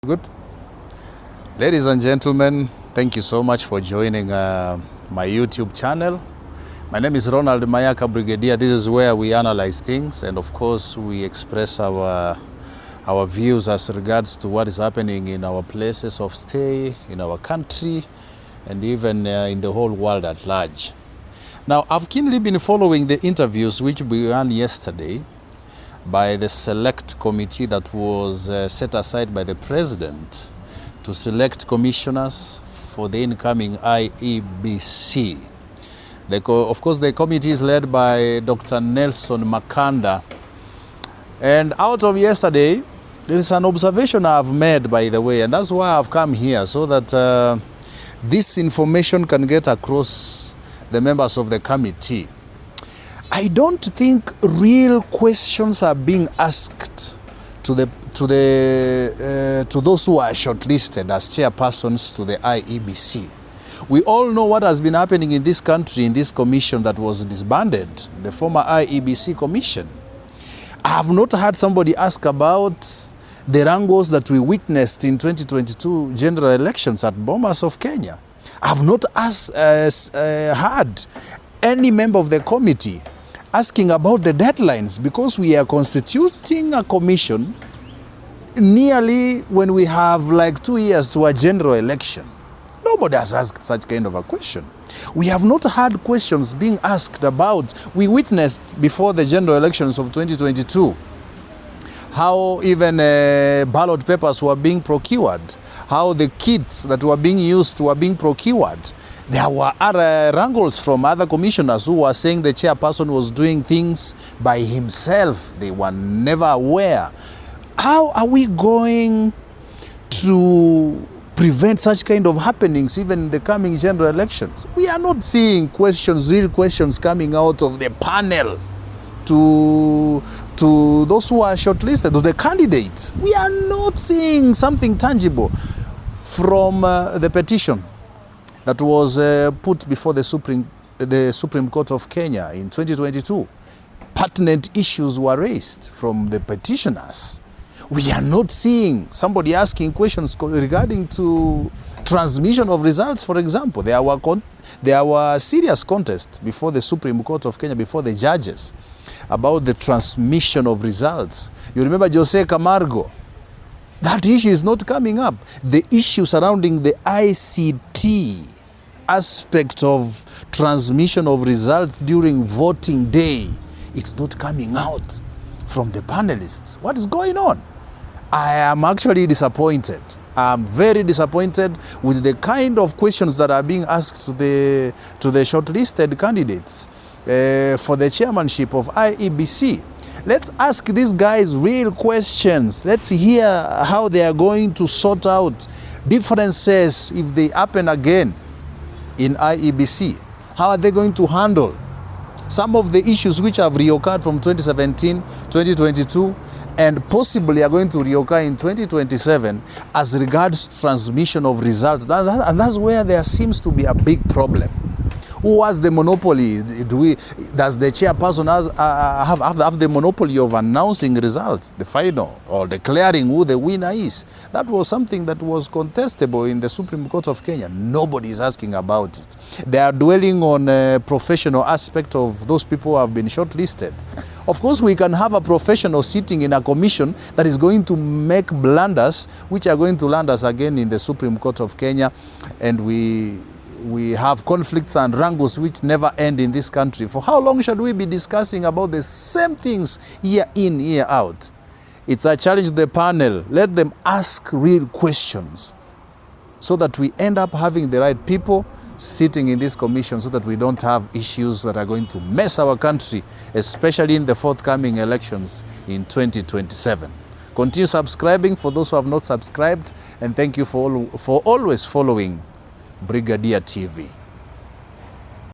Good. Ladies and gentlemen, thank you so much for joining my YouTube channel. My name is Ronald Mayaka Brigadier. This is where we analyze things and of course we express our views as regards to what is happening in our places of stay, in our country, and even in the whole world at large. Now, I've keenly been following the interviews which began yesterday by the select committee that was set aside by the president to select commissioners for the incoming IEBC. Of course, the committee is led by Dr. Nelson Makanda. And out of yesterday, there is an observation I've made, by the way, and that's why I've come here, so that this information can get across the members of the committee. I don't think real questions are being asked to those who are shortlisted as chairpersons to the IEBC. We all know what has been happening in this country, in this commission that was disbanded, the former IEBC commission. I have not heard somebody ask about the wrangles that we witnessed in 2022 general elections at Bomas of Kenya. I have not heard any member of the committee asking about the deadlines, because we are constituting a commission nearly when we have like 2 years to a general election. Nobody has asked such kind of a question. We have not had questions being asked about, we witnessed before the general elections of 2022, how even ballot papers were being procured, how the kits that were being used were being procured. There were other wrangles from other commissioners who were saying the chairperson was doing things by himself. They were never aware. How are we going to prevent such kind of happenings even in the coming general elections? We are not seeing questions, real questions coming out of the panel to those who are shortlisted, to the candidates. We are not seeing something tangible from the petition that was put before the Supreme Court of Kenya in 2022. Pertinent issues were raised from the petitioners. We are not seeing somebody asking questions regarding to transmission of results, for example. There were serious contests before the Supreme Court of Kenya, before the judges, about the transmission of results. You remember Jose Camargo? That issue is not coming up. The issue surrounding the ICT aspect of transmission of results during voting day, it's not coming out from the panelists. What is going on? I am actually disappointed. I'm very disappointed with the kind of questions that are being asked to the shortlisted candidates for the chairmanship of IEBC. Let's ask these guys real questions. Let's hear how they are going to sort out differences if they happen again in IEBC. How are they going to handle some of the issues which have reoccurred from 2017, 2022, and possibly are going to reoccur in 2027 as regards transmission of results? And that's where there seems to be a big problem. Who has the monopoly? Does the chairperson have the monopoly of announcing results, the final, or declaring who the winner is? That was something that was contestable in the Supreme Court of Kenya. Nobody is asking about it. They are dwelling on a professional aspect of those people who have been shortlisted. Of course, we can have a professional sitting in a commission that is going to make blunders, which are going to land us again in the Supreme Court of Kenya, and we have conflicts and wrangles which never end in this country. For how long should we be discussing about the same things year in, year out? It's a challenge to the panel. Let them ask real questions so that we end up having the right people sitting in this commission, so that we don't have issues that are going to mess our country, especially in the forthcoming elections in 2027. Continue subscribing for those who have not subscribed, and thank you for always following Brigadier TV.